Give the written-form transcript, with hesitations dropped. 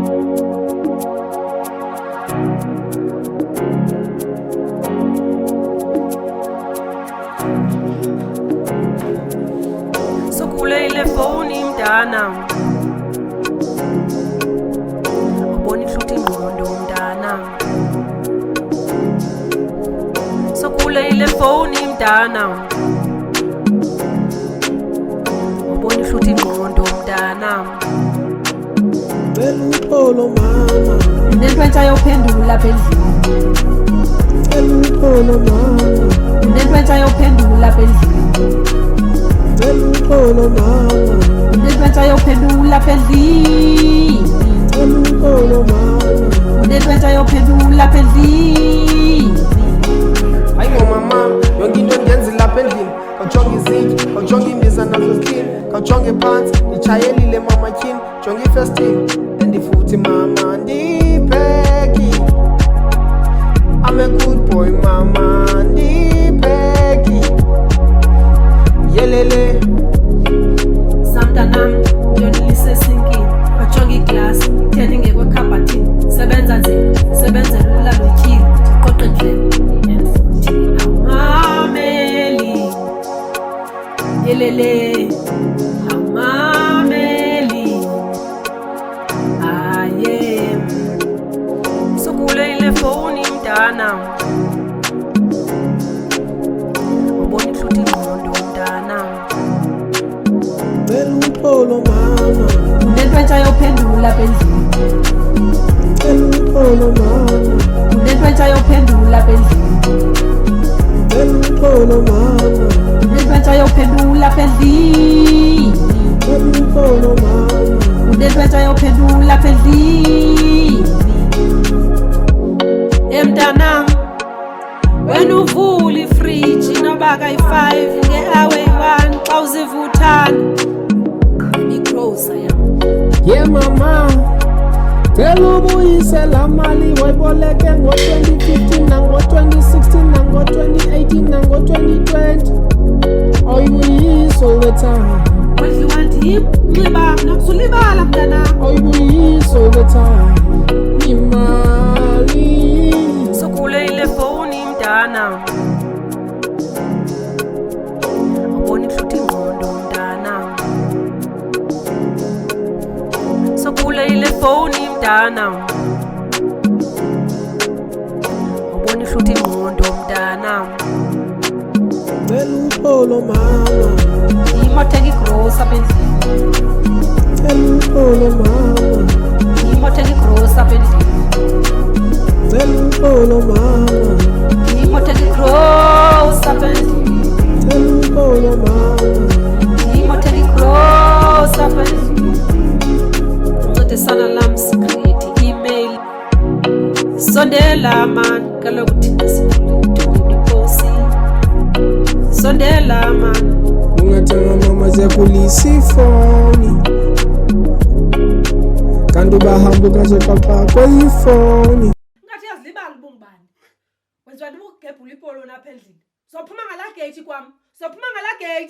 Sokulele phone mntana ubona ihluthi ingqondo mntana sokulele phone mntana ubona ihluthi ingqondo mntana Nlunkulu mama Nentwentsha yophendula lapha endlini Nlunkulu mama Nentwentsha yophendula lapha endlini Nlunkulu mama Nentwentsha yophendula lapha endlini Nlunkulu mama Nentwentsha yophendula lapha endlini Hayi mama yonke into engenza lapha endlini kawujonge izitya kawujonge imbiza nazo clean kawujonge phansi ndichayelile mama tyhini jonge ifestile futhi mama ndibheki I'm a good boy mama ndibheki yelele Samntanam ndiyonilise sinkini wajonga iglasi itheni ngekweekhabhathini sebenza nzima sebenzela ulalotyile ndiqoqe ndlebe and futhi awumameli yelele awumameli sokulele phone mntana ubona ihluthi ingqondo mntana Nlunkulu mama Nentwentsha yophendula lapha endlini Nlunkulu mama Nentwentsha yophendula lapha endlini Nlunkulu mama Nentwentsha yophendula lapha endlini Nlunkulu mama Nentwentsha yophendula lapha endlini emntana wena uvula ifriji nobaka i5 ngehour yi1 xa uzivuthana igrosa yam Yeah mama Tell ubuyise la mali wayiboleke ngo-2015 nango-2016 nango-2018 nango-2020 Awuyibuyise all the time wedliwa ndim nxiba nokusulibala mntana Awuyibuyise all the time imali sokulele phone mntana ubona ihluthi ingqondo mntana sokulele phone mntana ubona ihluthi ingqondo mntana Nlunkulu mama imothenga igrosa apha endlini Nlunkulu mama imothenga igrosa apha endlini Nlunkulu mama imothenga igrosa apha endlini Nlunkulu mama imothenga igrosa apha endlini uncedisana lam sikrethi email sondela man kaloku thina sipoliposi sondela man ungathenga mama ziyakulisa ifoni kanti ubahamba ukazoxaxa kweyifoni ngathi yazilibala ubungibani wenziwa ndim ukugebhula ipolo napha endlini sophuma ngalaa geyithi kwam sophuma ngalaa geyithi